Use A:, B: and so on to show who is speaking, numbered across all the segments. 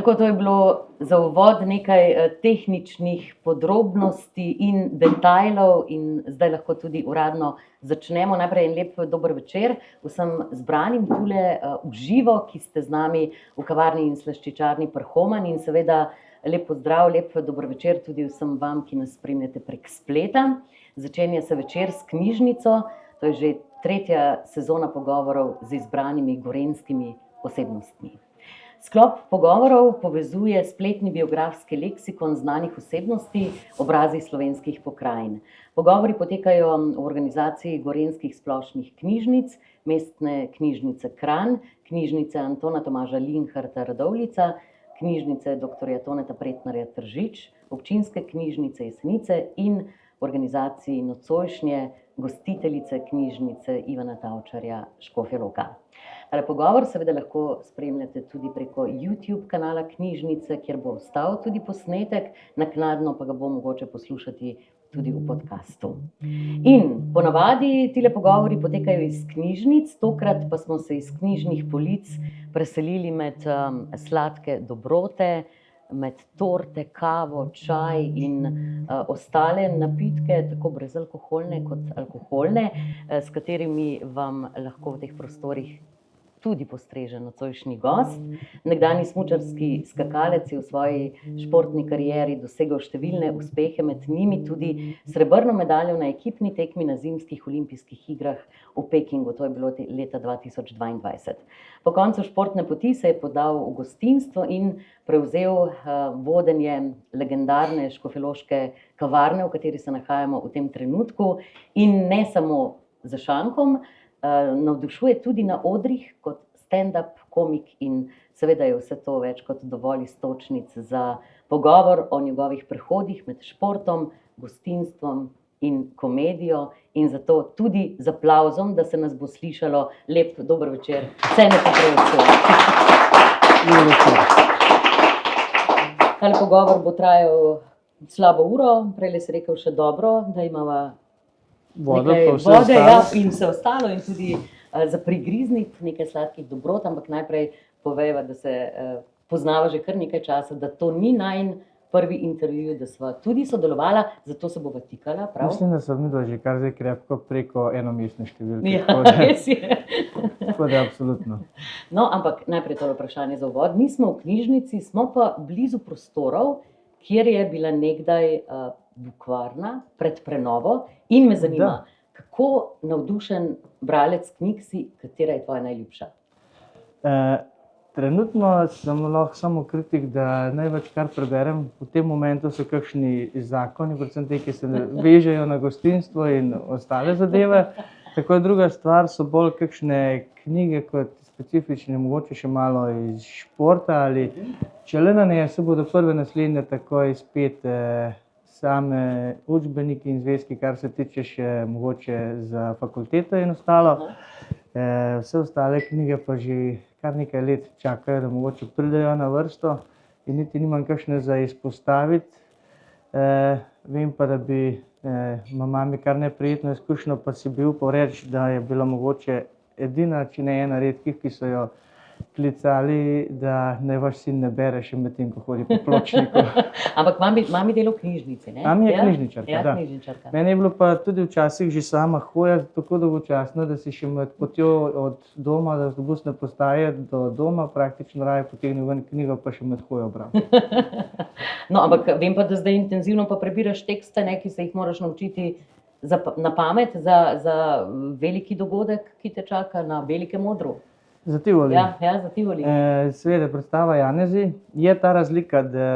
A: tako, to je bilo za uvod nekaj tehničnih podrobnosti in detajlov in zdaj lahko tudi uradno začnemo. Najprej en lep dober večer vsem zbranim tule v živo, ki ste z nami v kavarni in slaščičarni Prhoman in seveda lep pozdrav, lep dober večer tudi vsem vam, ki nas spremljate prek spleta. Začenja se večer s knjižnico, to je že tretja sezona pogovorov z izbranimi gorenjskimi osebnostmi. Sklop pogovorov povezuje spletni biografski leksikon znanih osebnosti, obrazi slovenskih pokrajin. Pogovori potekajo v organizaciji Gorenjskih splošnih knjižnic, Mestne knjižnice Kranj, Knjižnice Antona Tomaža Linharta Radovljica, Knjižnice dr. Toneta Pretnarja Tržič, Občinske knjižnice Jesenice in organizaciji nocojšnje gostiteljice knjižnice Ivana Tavčarja Škofja Loka. Tale pogovor seveda lahko spremljate tudi preko YouTube kanala knjižnice, kjer bo ostal tudi posnetek, naknadno pa ga bo mogoče poslušati tudi v podcastu. In ponavadi tile pogovori potekajo iz knjižnic, tokrat pa smo se iz knjižnih polic preselili med sladke dobrote, med torte, kavo, čaj in ostale napitke, tako brezalkoholne kot alkoholne, s katerimi vam lahko v teh prostorih tudi postreže nocojšnji gost. Nekdanji smučarski skakalec je v svoji športni karieri dosegel številne uspehe, med njimi tudi srebrno medaljo na ekipni tekmi na zimskih olimpijskih igrah v Pekingu, to je bilo leta 2022. Po koncu športne poti se je podal v gostinstvo in prevzel vodenje legendarne škofjeloške kavarne, v kateri se nahajamo v tem trenutku, in ne samo za šankom, navdušuje tudi na odrih kot stand-up komik in seveda je vse to več kot dovolj iztočnic za pogovor o njegovih prehodih med športom, gostinstvom in komedijo in zato tudi z aplavzom, da se nas bo slišalo. Lep dober večer, Cene Petrevcu. Tale pogovor bo trajal slabo uro, prejle si rekel še dobro, da imava vode in vse ostalo in tudi za prigrizniti nekaj sladkih dobrot, ampak najprej povejva, da se poznava že kar nekaj časa, da to ni najin prvi intervju, da sva tudi sodelovala, zato se bova tikala, prav?
B: Mislim, da sva midva že kar zdaj krepko preko enomestne številke.
A: Ja, res je.
B: Tako da, absolutno.
A: No, ampak najprej tole vprašanje za uvod. Nismo v knjižnici, smo pa blizu prostorov, kjer je bila nekdaj bukvarna pred prenovo in me zanima, kako navdušen bralec knjig si, katera je tvoja najljubša?
B: Trenutno sem lahko samo kritik, da največ kar preberem v tem momentu so kakšni zakoni, predvsem te, ki se vežejo na gostinstvo in ostale zadeve. Tako je druga stvar, so bolj kakšne knjige kot specifične, mogoče še malo iz športa ali če le ne, se bodo prve naslednje takoj spet same učbeniki in zvezki, kar se tiče še mogoče za fakulteto in ostalo. Vse ostale knjige pa že kar nekaj let čakajo, da mogoče pridejo na vrsto in niti nimam kakšne za izpostaviti. Vem pa, da bi mami kar neprijetno izkušnjo, pa si bil upal reči, da je bila mogoče edina, če ne ena redkih, ki so jo klicali, da naj vaš sin ne bere še medtem, ko hodi po pločniku.
A: Ampak mami dela v knjižnici, ne?
B: Mami je knjižničarka,
A: Ja,
B: da.
A: knjižničarka.
B: Meni je bilo pa tudi včasih že sama hoja tako dolgočasna, da si še med potjo od doma do avtobusne postaje do doma praktično raje potegnil ven knjigo, pa še med hojo bral.
A: No, ampak vem pa, da zdaj intenzivno pa prebiraš tekste, ne, ki se jih moraš naučiti na pamet za veliki dogodek, ki te čaka na velikem odru.
B: Za Tivoli.
A: Ja, za Tivoli.
B: Seveda predstava Janezi. Je ta razlika, da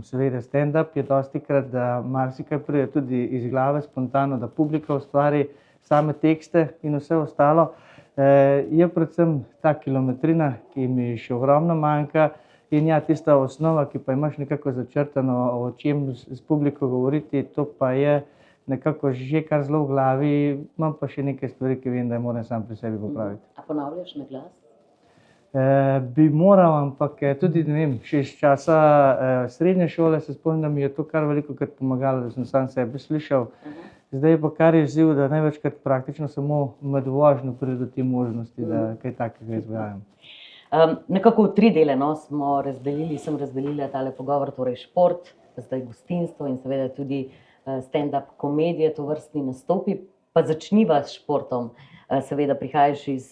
B: seveda stand-up je dostikrat, da marsikaj pride tudi iz glave, spontano, da publika ustvari same tekste in vse ostalo. Je predvsem ta kilometrina, ki mi še ogromno manjka in ja, tista osnova, ki pa imaš nekako začrtano, o čem s publiko govoriti, to pa je nekako že kar zelo v glavi, imam pa še nekaj stvari, ki vem, da moram sam pri sebi popraviti.
A: A ponavljaš na glas?
B: Bi moral, ampak tudi, ne vem, še iz časa srednje šole se spomnim, da mi je to kar velikokrat pomagalo, da sem sam sebe slišal. Zdaj pa kar je izziv, da največkrat praktično samo med vožnjo pride do te možnosti, da kaj takega izvajam.
A: Nekako v 3 dele no, sem razdelila tale pogovor, torej šport, zdaj gostinstvo in seveda tudi stand-up komedije, tovrstni nastopi. Pa začniva s športom. Seveda prihajaš iz,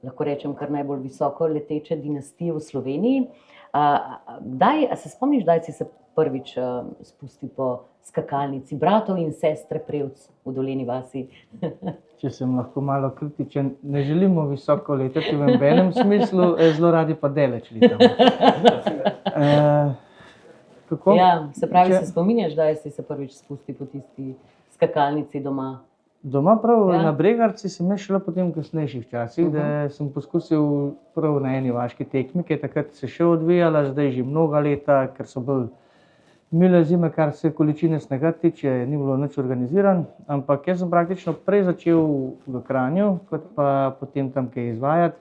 A: lahko rečem, kar najbolj visoko leteče dinastije v Sloveniji. A se spomniš, kdaj si se prvič spustil po skakalnici bratov in sestre Prevc v Dolenji vasi?
B: Če sem lahko malo kritičen, ne želimo visoko leteti v nobenem smislu, zelo radi pa daleč letamo. Kako?
A: Ja, se pravi, se spominjaš, kdaj si se prvič spustil po tisti skakalnici doma?
B: Doma prav
A: Ja.
B: na Bregarci sem jaz šla potem v kasnejših časih, da sem poskusil prav na eni vaški tekmi, ki je takrat se še odvijala, zdaj že mnoga leta, ker so bolj mile zime, kar se količine snega tiče, ni bilo nič organiziran, ampak jaz sem praktično prej začel v Kranju, kot pa potem tam kaj izvajati.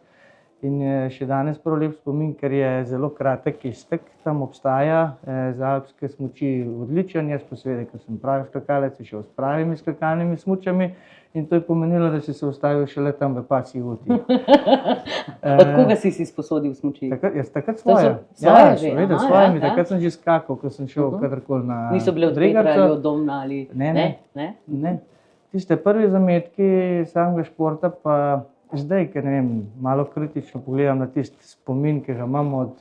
B: In je še danes prav lep spomin, ker je zelo kratek iztek, tam obstaja za alpske smuči odličen, jaz pa seveda, ker sem pravi skakalec, šel s pravimi skakalnimi smučami in to je pomenilo, da si se ustavil šele tam v pasji uti.
A: Od koga si sposodil smuči?
B: Jaz takrat svoje.
A: Svoje že?
B: Seveda,
A: Aha,
B: svojimi,
A: ja.
B: takrat sem že skakal, ko sem šel kadarkoli na
A: Niso bile od
B: Bregarca.
A: Petra ali od Domna ali...
B: Ne.
A: Ne?
B: Tiste prvi zametki samega športa pa zdaj, ker ne vem, malo kritično pogledam na tisti spomin, ki ga imam od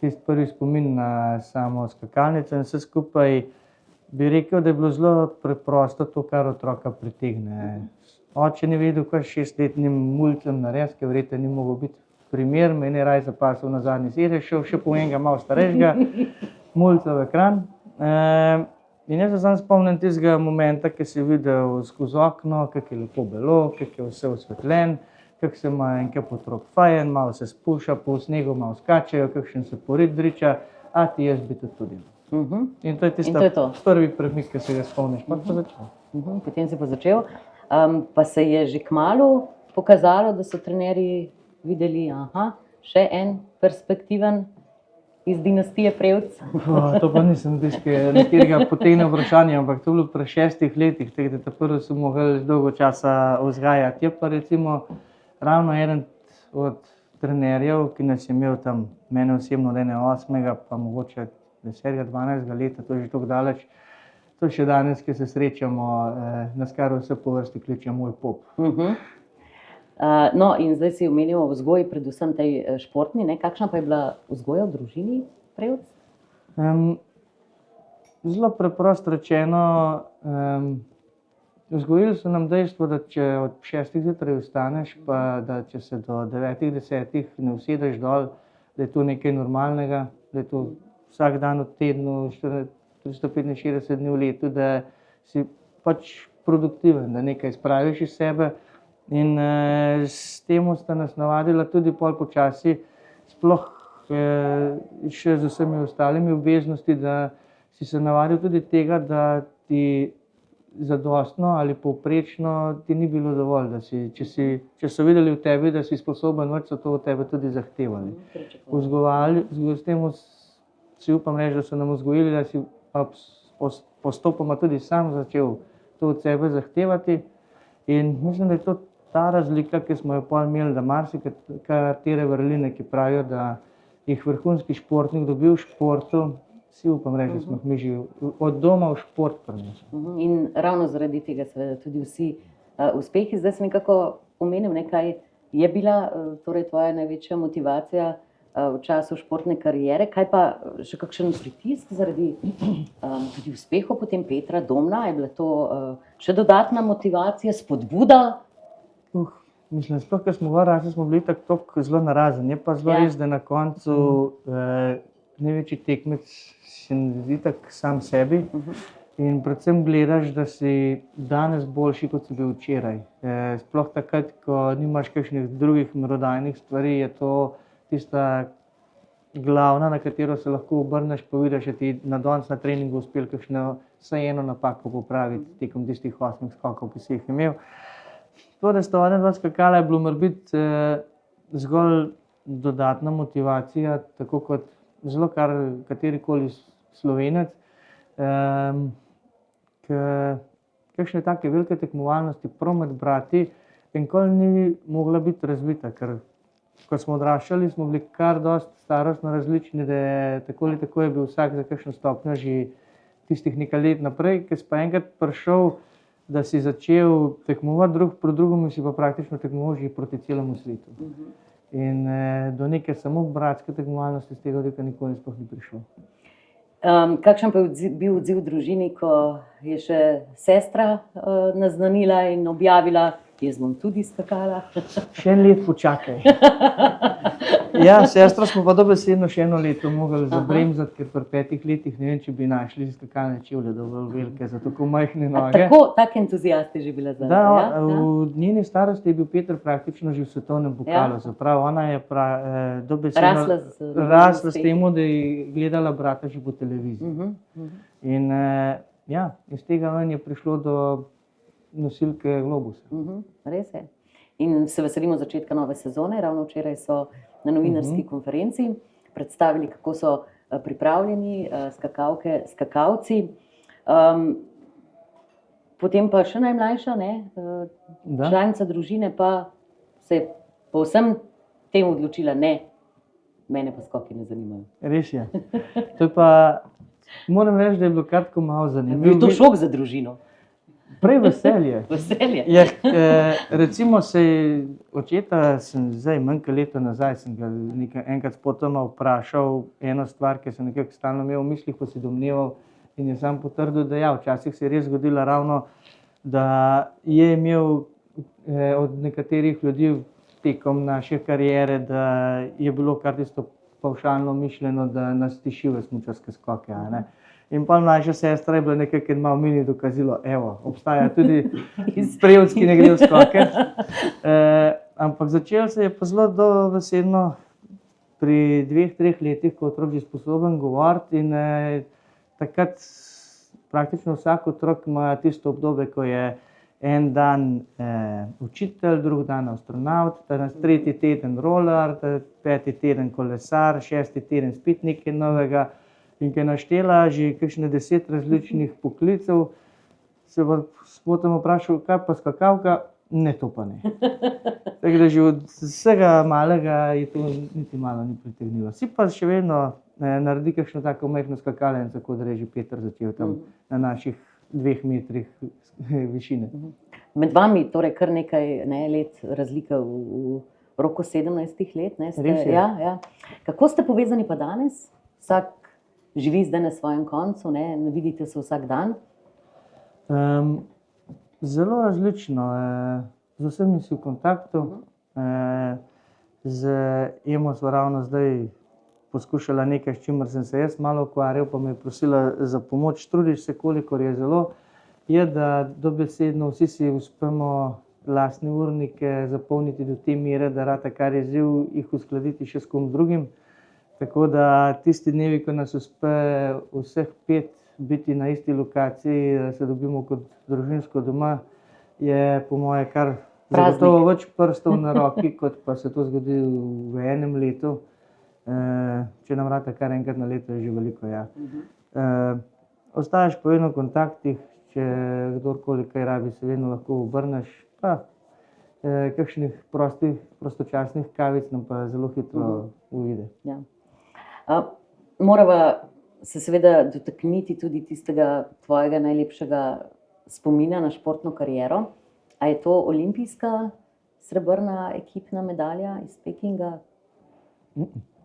B: tisti prvi spomin na samo skakalnico in vse skupaj, bi rekel, da je bilo zelo preprosto to, kar otroka pritegne. Oče ni vedel, kaj s 6-letnim mulcem narediti, ker verjetno ni mogel biti primer, me je raje zapasal na zadnji sedež, šel še po enega malo starejšega mulca v ekran. In jaz se sam spomnim tistega momenta, ki si videl skozi okno, kako je lepo belo, kako je vse osvetljen, kako se ima enkrat otrok fajn, malo se spušča po snegu, malo skačejo, kakšen se porit driča, a ti jaz bi to tudi. In to je tista prvi premik, ki se ga spomniš, pa to začel.
A: Potem si pa začel. Pa se je že kmalu pokazalo, da so trenerji videli, še en perspektiven iz dinastije Prevc.
B: To pa nisem nekega potegnil vprašanja, ampak to je bilo pri 6 letih, tako da prvo so mogli dolgo časa vzgajati. Je pa recimo ravno eden od trenerjev, ki nas je imel tam, mene osebno od 8, pa mogoče 10, 12 leta, to je že tako daleč. To je še danes, ki se srečamo, nas kar vse po vrsti kliče moj pop.
A: No, in zdaj si omenil vzgoji, predvsem tej športni, ne? Kakšna pa je bila vzgoja v družini Prevc?
B: Zelo preprosto rečeno, vzgojili so nam dejstvo, da če od 6 zjutraj vstaneš, pa da če se do 9, 10 ne usedeš dol, da je to nekaj normalnega, da je to vsak dan v tednu, 365 dni v letu, da si pač produktiven, da nekaj spraviš iz sebe. In s tem sta nas navadila tudi pol počasi, sploh še z vsemi ostalimi obveznosti, da si se navadil tudi tega, da ti zadostno ali povprečno ti ni bilo dovolj, da če so videli v tebi, da si sposoben več, so to od tebe tudi zahtevali. S tem si upam reči, da so nam vzgojili, da si postopoma tudi sam začel to od sebe zahtevati. In mislim, da je to ta razlika, ki smo jo pol imeli, da marsikatere vrline, ki pravijo, da jih vrhunski športnik dobi v športu, si upam reči, da smo jih mi že od doma v šport prinesli.
A: In ravno zaradi tega seveda tudi vsi uspehi. Zdaj sem nekako omenil, kaj je bila torej tvoja največja motivacija v času športne kariere. Kaj pa še kakšen pritisk zaradi tudi uspehov potem Petra Domna? Je bila to še dodatna motivacija, spodbuda?
B: Mislim, sploh, ker smo rasli, smo bili tako zelo narazen. Je pa zelo res, da na koncu največji tekmec si itak sam sebi in predvsem gledaš, da si danes boljši, kot si bil včeraj. Sploh takrat, ko nimaš kakšnih drugih merodajnih stvari, je to tista glavna, na katero se lahko obrneš, pa vidiš, da ti na danes na treningu uspel kakšno vsaj eno napako popraviti tekom tistih 8 skokov, ki si jih imel. To, da sta ona skakala, je bilo morebiti zgolj dodatna motivacija, tako kot zelo katerikoli Slovenec. Kakšne take velike tekmovalnosti prav med brati nikoli ni mogla biti razvita, ker ko smo odraščali, smo bili kar dosti starostno različni, da je tako ali tako je bil vsak za kakšno stopnjo že tistih nekaj let naprej, ker si pa enkrat prišel, da si začel tekmovati drug proti drugemu, si pa praktično tekmoval že proti celemu svetu. In do neke samo bratske tekmovalnosti z tega oddelka nikoli sploh ni prišlo.
A: Kakšen pa je bil odziv v družini, ko je še sestra naznanila in objavila, jaz bom tudi skakala?
B: Še en let počakaj. Ja, sestro smo pa dobesedno še eno leto mogli zabremzati, ker pri 5 letih ne vem, če bi našli skakalne čevlje dovolj velike za tako majhne noge.
A: Tak entuzijast je že bila za
B: da, v njeni starosti je bil Peter praktično že v svetovnem pokalu. Zapravo, ona je dobesedno rasla s tem, da je gledala brata že po televiziji. In ja, iz tega ven je prišlo do nosilke Globusa.
A: Res je. In se veselimo začetka nove sezone. Ravno včeraj so na novinarski konferenci predstavili, kako so pripravljeni skakalke, skakalci. Potem pa še najmlajša, članica družine pa se je povsem tem odločila, ne, mene pa skoki ne zanimajo.
B: Res je. To je pa, moram reči, da je bilo kratko malo zanimivo.
A: Je to šok za družino?
B: Prej veselje.
A: Veselje.
B: Ja, recimo očeta sem zdaj manjka leto nazaj, sem ga enkrat spotoma vprašal eno stvar, ki sem nekako stalno imel v mislih, pa si domneval in je sam potrdil, da ja, včasih se je res zgodilo ravno, da je imel od nekaterih ljudi tekom naše kariere, da je bilo kar tisto pavšalno mišljeno, da nas tišijo smučarske skoke. In pa mlajša sestra je bila nekaj, kar malo mini dokazilo, evo, obstaja tudi sprejevc, ki ne gre v skoke. Ampak začelo se je pa zelo dobesedno pri 2-3 letih, ko otrok že sposoben govoriti in takrat praktično vsak otrok ima tisto obdobje, ko je en dan učitelj, drug dan astronavt, tretji teden roller, 5. teden kolesar, 6. teden spet nekaj novega. In ko je naštela že kakšne 10 različnih poklicev, se pa spotoma vprašal, kaj pa skakalka? Ne, to pa ne. Tako da že od vsega malega je to niti malo ni pritegnilo. Si pa še vedno naredi kakšno tako majhno skakalnico, kot da je že Peter začel tam na naših 2 metrih višine.
A: Med vami torej kar nekaj let razlike v roku 17 let.
B: Res je.
A: Ja. Kako ste povezani pa danes? Vsak živi zdaj na svojem koncu, ne vidite se vsak dan?
B: Zelo različno. Z vsemi si v kontaktu. Z Emo sva ravno zdaj poskušala nekaj, s čimer sem se jaz malo ukvarjal, pa me je prosila za pomoč. Trudiš se, kolikor je zelo. Je, da dobesedno vsi si uspemo lastne urnike zapolniti do te mere, da rata kar je izziv, jih uskladiti še s kom drugim. Tako da tisti dnevi, ko nas uspe vseh 5 biti na isti lokaciji, da se dobimo kot družinsko doma, je po moje kar zagotovo več prstov na roki, kot pa se to zgodi v enem letu. Če nam rata kar enkrat na leto, je že veliko, ja. Ostaješ pa vedno v kontaktih, če kdorkoli kaj rabi, se vedno lahko obrneš. Pa kakšnih prostočasnih kavic nam pa zelo hitro uide.
A: Ja. Morava se seveda dotakniti tudi tistega tvojega najlepšega spomina na športno kariero. A je to olimpijska srebrna ekipna medalja iz Pekinga?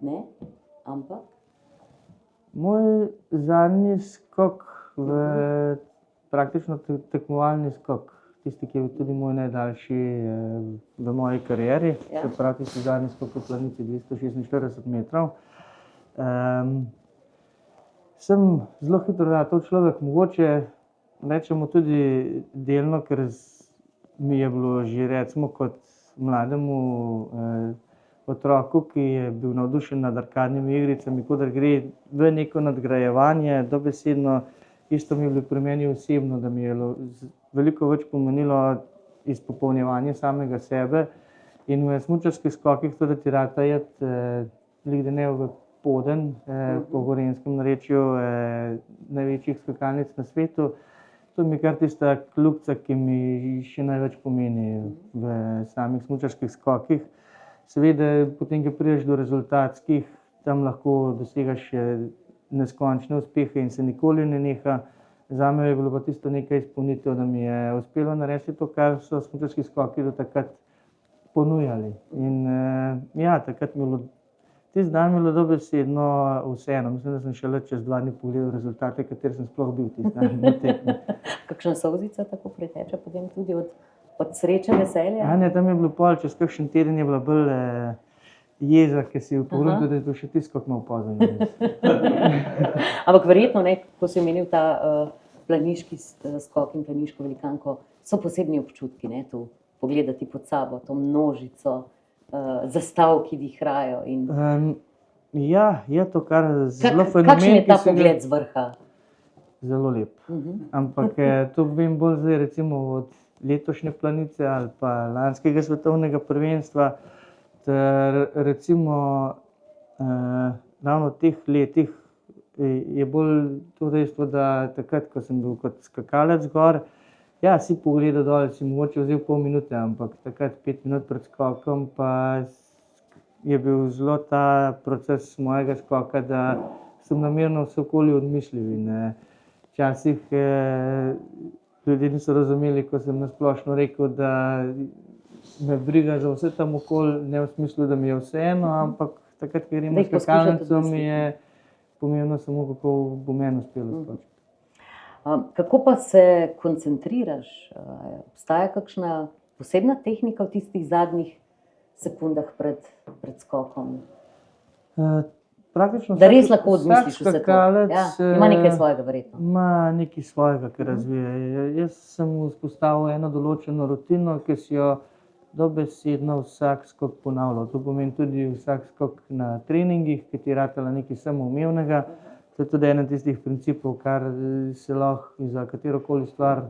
A: Ne? Ampak?
B: Moj zadnji skok, praktično tekmovalni skok, tisti, ki je tudi moj najdaljši v moji karieri, se pravi tisti zadnji skok v planici 246 metrov. Sem zelo hitro ratal človek, mogoče rečemo tudi delno, ker mi je bilo že recimo kot mlademu otroku, ki je bil navdušen nad arkadnimi igricami, kot da gre v neko nadgrajevanje, dobesedno isto mi je bilo pri meni osebno, da mi je veliko več pomenilo izpopolnjevanje samega sebe in v smučarskih skokih to, da ti rata iti likde ne v Poden, po gorenjskem narečju največjih skakalnic na svetu. To mi je kar tista kljukica, ki mi še največ pomeni v samih smučarskih skokih. Seveda, potem, ko prideš do rezultatskih, tam lahko dosegaš še neskončne uspehe in se nikoli ne neha. Zame je bilo pa tisto nekaj izpolnitev, da mi je uspelo narediti to, kar so smučarski skoki do takrat ponujali. In ja, takrat mi je bilo, tisti dan mi je bilo dobesedno vseeno. Mislim, da sem šele čez 2 dni pogledal rezultate, kateri sem sploh bil tisti dan na tekmi.
A: Kakšna solzica tako priteče potem tudi od sreče, veselja?
B: Ja, ne, tam je bilo pol, čez kakšen teden je bila bolj jeza, ki si pogruntal, da je to še tisto, kako malo pozno.
A: Ampak verjetno, ne, ko si omenil ta planiški skok in planiško velikanko, so posebni občutki, ne, to pogledati pod sabo, to množico zastav, ki vihrajo.
B: Ja, je to kar zelo fenomen.
A: Kakšen je ta pogled z vrha?
B: Zelo lep. Ampak to vem bolj zdaj recimo od letošnje Planice ali pa lanskega svetovnega prvenstva. Recimo ravno v teh letih je bolj to dejstvo, da takrat, ko sem bil kot skakalec gor, ja, si pogledal dol, si mogoče vzel pol minute, ampak takrat 5 minut pred skokom pa je bil zelo ta proces mojega skoka, da sem namerno vse okoli odmislil in včasih ljudje niso razumeli, ko sem na splošno rekel, da me briga za vse tam okoli, ne v smislu, da mi je vseeno, ampak takrat, ko gremo s skakalnico, mi je pomembno samo, kako bo meni uspelo skočiti.
A: Kako pa se koncentriraš? Obstaja kakšna posebna tehnika v tistih zadnjih sekundah pred skokom?
B: Praktično
A: da res lahko odmisliš vse to.
B: Skakalec,
A: Ja, ima nekaj svojega verjetno.
B: Ima nekaj svojega, kar razvija. Jaz sem vzpostavil eno določeno rutino, ki si jo dobesedno vsak skok ponavljal. To pomeni tudi vsak skok na treningih, ki ti je ratala nekaj samoumevnega. To je tudi eden tistih principov, kar se lahko za katerokoli stvar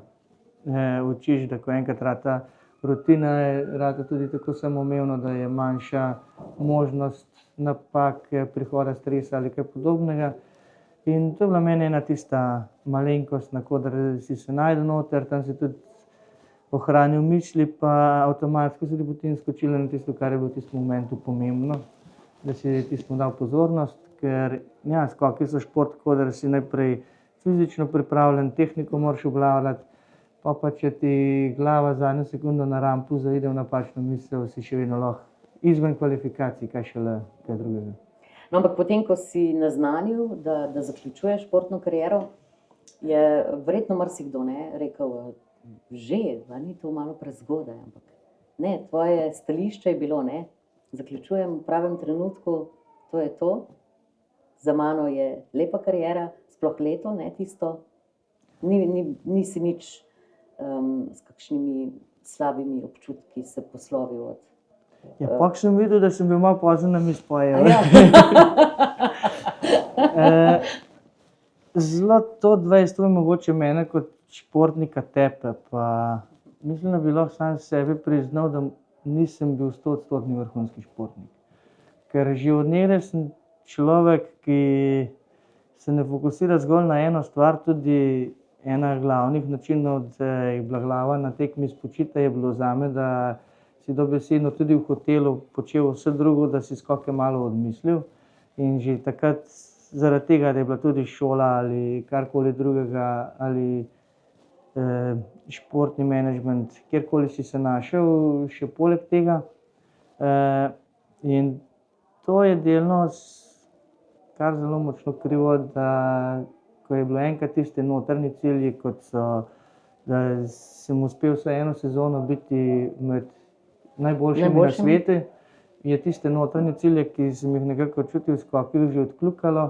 B: učiš, da ko enkrat rata rutina, rata tudi tako samoumevno, da je manjša možnost napak, prihoda stresa ali kaj podobnega. In to je bila meni ena tista malenkost, na koder si se našel noter, tam si tudi ohranil misli, pa avtomatsko si potem skočil na tisto, kar je bilo v tistem momentu pomembno, da si tistemu dal pozornost, ker ja, skoki so šport, koder si najprej fizično pripravljen, tehniko moraš obvladati, pa če ti glava zadnjo sekundo na rampu zaide v napačno misel, si še vedno lahko izven kvalifikacij, kaj šele kaj drugega.
A: No, ampak potem, ko si naznanil, da zaključuješ športno kariero, je verjetno marsikdo rekel, že, da ni to malo prezgodaj, ampak ne, tvoje stališče je bilo, ne, zaključujem v pravem trenutku, to je to, za mano je lepa kariera, sploh leto, ne tisto, nisi nič s kakšnimi slabimi občutki se poslovil od.
B: Ja, pa sem videl, da sem bil malo pozen na mispoje. Zelo to dejstvo je mogoče mene kot športnika tepe, pa mislim, da bi lahko sam sebi priznal, da nisem bil 100% vrhunski športnik. Ker že od nekdaj sem človek, ki se ne fokusira zgolj na eno stvar, tudi ena glavnih načinov, da je bila glava na tekmi spočita, je bilo zame, da si dobesedno tudi v hotelu počel vse drugo, da si skoke malo odmislil. In že takrat zaradi tega, da je bila tudi šola ali karkoli drugega, ali športni menedžment, kjerkoli si se našel, še poleg tega. In to je delno kar zelo močno krivo, da ko je bilo enkrat tiste notrni cilji, kot so, da sem uspel vsaj eno sezono biti med najboljšimi na svetu, je tiste notranje cilje, ki sem jih nekako čutil v skokih, že odkljukalo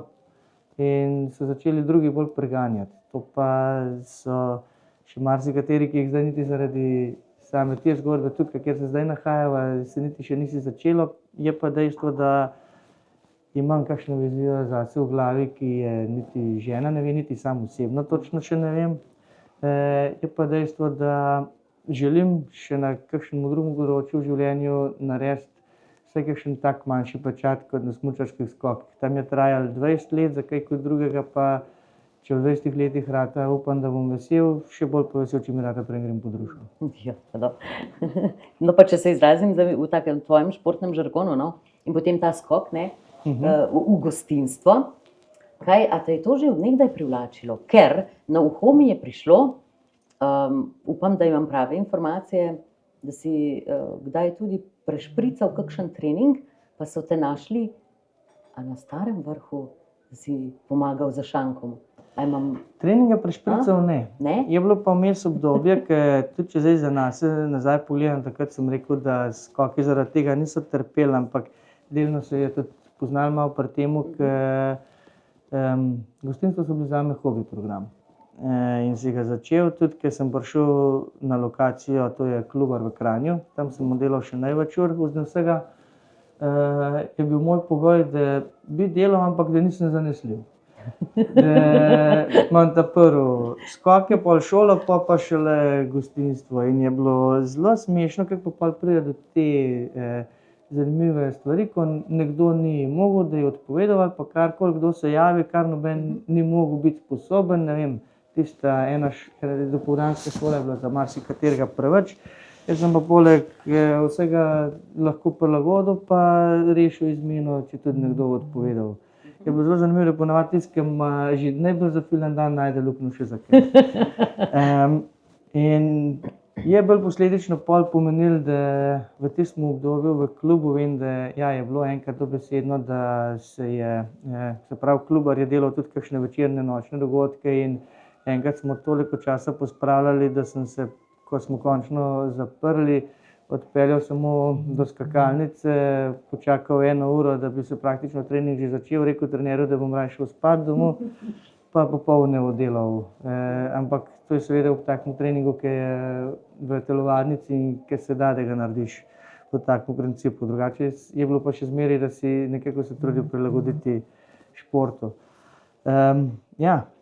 B: in so začeli drugi bolj preganjati. To pa so še marsikateri, ki jih zdaj niti zaradi same te zgodbe tukaj, kjer se zdaj nahajava, se niti še nisi začelo. Je pa dejstvo, da imam kakšno vizijo zase v glavi, ki je niti žena ne ve, niti sam osebno točno še ne vem. Je pa dejstvo, da želim še na kakšnem drugem področju v življenju narediti vsaj kakšen tak manjši pečat kot na smučarskih skokih. Tam je trajalo 20 let, za kaj kot drugega pa če v 20 letih rata, upam, da bom vesel, še bolj pa vesel, če mi rata prej grem po društvo.
A: Ja, pa dobro. No, pa če se izrazim zdaj v takem tvojem športnem žargonu, no, in potem ta skok, ne, v gostinstvo. A te je to že od nekdaj privlačilo? Ker na uho mi je prišlo, upam, da imam prave informacije, da si kdaj tudi prešprical kakšen trening, pa so te našli, a na Starem Vrhu, da si pomagal za šankom.
B: Treninga prešprical ne.
A: Ne?
B: Je bilo pa vmes obdobje, tudi če zdaj za nas nazaj pogledam, takrat sem rekel, da skoki zaradi tega niso trpeli, ampak delno se je tudi poznalo malo pri temu, ker gostinstvo so bili zame hobi program. In si ga začel tudi, ker sem prišel na lokacijo, to je Klubar v Kranju, tam sem delal še največ ur vzne vsega. Je bil moj pogoj, da bi delal, ampak da nisem zanesljiv. Da imam ta prvi skoke, pol šolo, pa šele gostinstvo. In je bilo zelo smešno, kako pa pride do te zanimive stvari, ko nekdo ni mogel, da je odpovedal ali pa karkoli, kdo se javi, kar noben ni mogel biti sposoben, ne vem, tista ena dopoldanska šola je bila za marsikaterega preveč. Jaz sem pa poleg vsega lahko prilagodil, pa rešil izmeno, če tudi nekdo odpovedal. Je bilo zelo zanimivo, da ponavadi tisti, ki ima že najbolj zafiljen dan, najde luknjo še za kaj. In je bolj posledično pol pomenilo, da v tistem obdobju v klubu vem, da je bilo enkrat dobesedno, da se pravi, Klubar je delal tudi kakšne večerne, nočne dogodke in enkrat smo toliko časa pospravljali, da sem se, ko smo končno zaprli, odpeljal samo do skakalnice, počakal 1 uro, da bi se praktično trening že začel, rekel trenerju, da bom raje šel spat domov, pa popoldne oddelal. Ampak to je seveda ob takem treningu, ki je v telovadnici in ki se da, da ga narediš po takem principu. Drugače je bilo pa še zmeraj, da si nekako se trudil prilagoditi športu.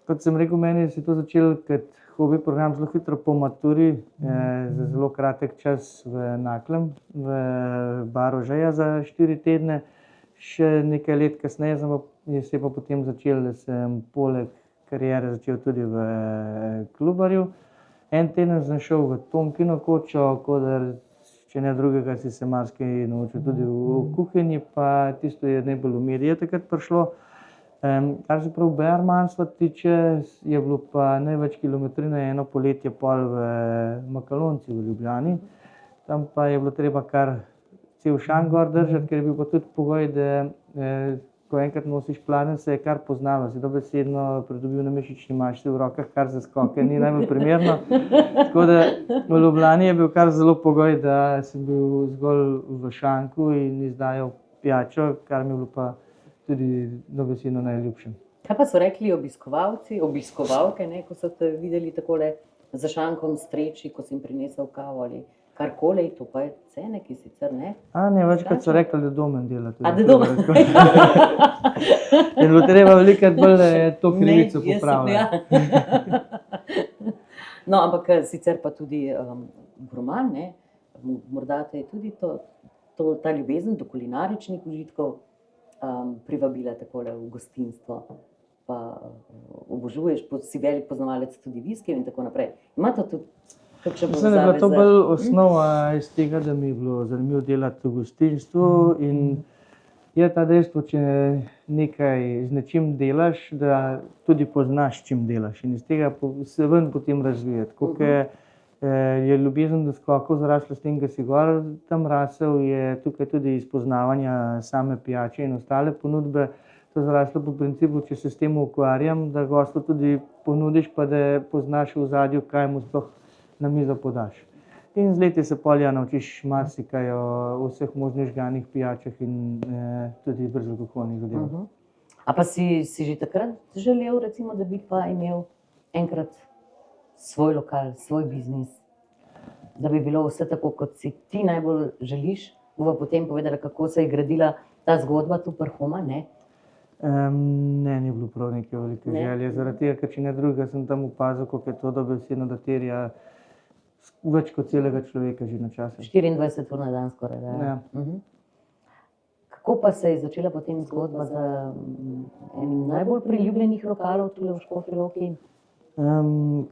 B: Kot sem rekel, meni se je to začelo kot hobi program zelo hitro po maturi, za zelo kratek čas v Naklem, v baru Žeja za 4 tedne. Še nekaj let kasneje se je pa potem začelo, da sem poleg kariere začel tudi v Klubarju. En teden sem šel v Tomkino kočo, če ne drugega, si se marsikaj naučil tudi v kuhinji, pa tisto je najbolj v medije takrat prišlo. Kar se prav Bermanstva tiče, je bilo pa največ kilometrine eno poletje pol v Makalonci v Ljubljani. Tam pa je bilo treba kar cel šank gor držati, ker je bil pa tudi pogoj, da ko enkrat nosiš pladenj, se je kar poznalo. Si dobesedno pridobil na mišični maščebi v rokah, kar za skoke ni najbolj primerno. Tako da v Ljubljani je bil kar zelo pogoj, da sem bil zgolj v šanku in izdajal pijačo, kar mi je bilo pa tudi dobesedno najljubše.
A: Kaj pa so rekli obiskovalci, obiskovalke, ko so te videli takole za šankom streči, ko si jim prinesel kavo ali karkoli, to pa je cene, ki sicer ne?
B: Ne, večkrat so rekli, da domen dela.
A: Da domen?
B: Je bilo treba velikrat bolj, da je to krivico popravljati.
A: No, ampak sicer pa tudi gurman, morda te je tudi ta ljubezen do kulinaričnih užitkov privabila takole v gostinstvo, pa obožuješ, si velik poznavalec tudi viskijev in tako naprej. Ima to tudi kakšne povezave?
B: Mislim, da je bila to bolj osnova iz tega, da mi je bilo zanimivo delati v gostinstvu in je ta dejstvo, če nekaj z nečim delaš, da tudi poznaš, s čim delaš in iz tega se ven potem razvije. Tako je ljubezen do skokov zrasla s tem, da si gor tam rasel, je tukaj tudi iz poznavanja same pijače in ostale ponudbe. To je zraslo po principu, če se s tem ukvarjam, da gostu tudi ponudiš, pa da poznaš v ozadju, kaj mu sploh na mizo podaš. In z leti se polja naučiš marsikaj o vseh možnih žganih pijačah in tudi brezalkoholnih zadevah.
A: A pa si že takrat želel, recimo, da bi pa imel enkrat svoj lokal, svoj biznis, da bi bilo vse tako, kot si ti najbolj želiš? Bova potem povedala, kako se je gradila ta zgodba tu pri Homa, ne?
B: Ne, ni bilo prav neke velike želje. Zaradi tega, ker če ne drugega, sem tam opazil, koliko je to dobesedno, da terja več kot celega človeka že na čase.
A: 24 ur na dan skoraj, da.
B: Ja.
A: Kako pa se je začela potem zgodba z enim najbolj priljubljenih lokalov tule v Škofji Loki?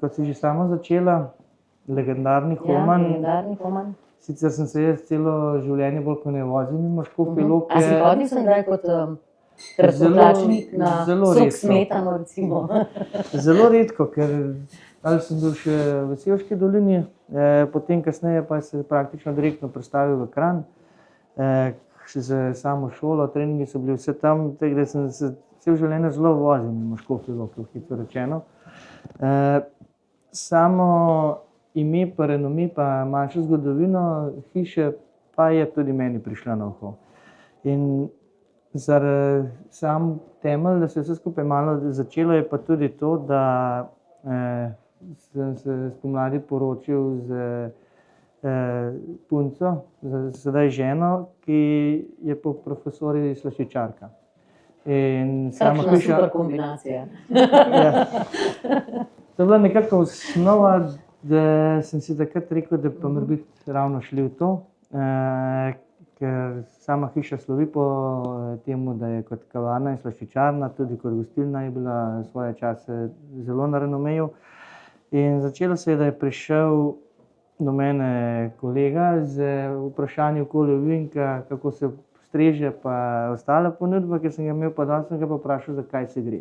B: Kot si že sama začela, legendarni Homan.
A: Legendarni Homan.
B: Sicer sem se jaz celo življenje bolj kot ne vozil mimo Škofje Loke.
A: A si hodil sem kdaj kot kratkoplačnik na sok smetano, recimo?
B: Zelo redko, ker ali sem bil še v Sevški dolini, potem kasneje pa se praktično direktno prestavil v Kranj, za samo šolo, treningi so bili vse tam, tako da sem se celo življenje zelo vozil mimo Škofje Loke, hitro rečeno. Samo ime pa renome pa manjšo zgodovino hiše pa je tudi meni prišla na uho. In sam temelj, da se je vse skupaj malo začelo, je pa tudi to, da sem se spomladi poročil z punco, sedaj ženo, ki je po profesori slaščičarka.
A: Kakšna super kombinacija.
B: Ja. To je bila nekako osnova, da sem si takrat rekel, da pa mora biti ravno šli v to, ker sama hiša slovi po temu, da je kot kavarna in slaščičarna, tudi kot gostilna je bila svoje čase zelo na renomeju. In začelo se je, da je prišel do mene kolega z vprašanjem okoli ovinka, kako se streže pa ostale ponudbe, ker sem ga imel, pa danes sem ga pa vprašal, zakaj se gre.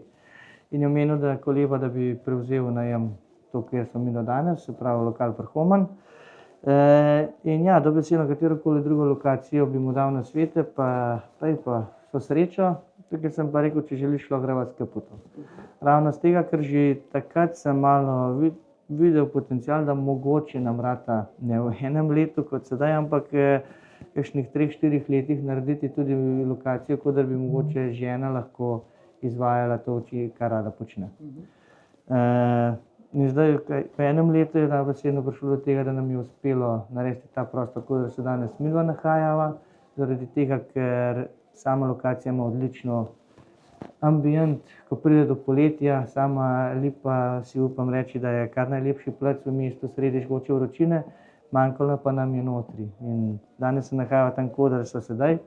B: In je omenil, da koleba, da bi prevzel najem to, kjer smo mi do danes, se pravi lokal pri Homan. In ja, dobesedno katerokoli drugo lokacijo bi mu dal na svete, pa so srečo, tukaj sem pa rekel, če želiš, lahko greva skupaj po to. Ravno z tega, ker že takrat sem malo videl potencial, da mogoče nam rata ne v enem letu kot sedaj, ampak kakšnih 3-4 letih narediti tudi lokacijo, kot da bi mogoče žena lahko izvajala to, kar rada počne. In zdaj v enem letu je najbolj prišlo do tega, da nam je uspelo narediti ta prostor, kot da se danes midva nahajava, zaradi tega, ker sama lokacija ima odlično ambient, ko pride do poletja, sama Lipa si upam reči, da je kar najlepši plac v mestu sredi žgoče vročine, manjkalo pa nam je notri. In danes se nahajava tam, kodr so sedaj.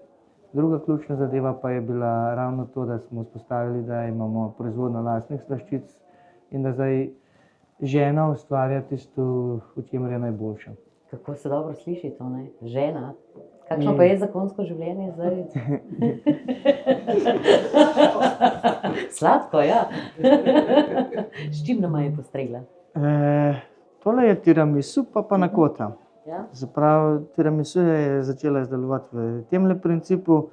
B: Druga ključna zadeva pa je bila ravno to, da smo vzpostavili, da imamo proizvodnjo lastnih slaščic in da zdaj žena ustvarja tisto, v čemer je najboljša.
A: Kako se dobro sliši to, ne? Žena. Kakšno pa je zakonsko življenje zdaj? Sladko, ja. S čim nama je postregla?
B: Tole je tiramisu pa panna cotta.
A: Ja?
B: Se pravi, tiramisu je začela izdelovati v temle principu.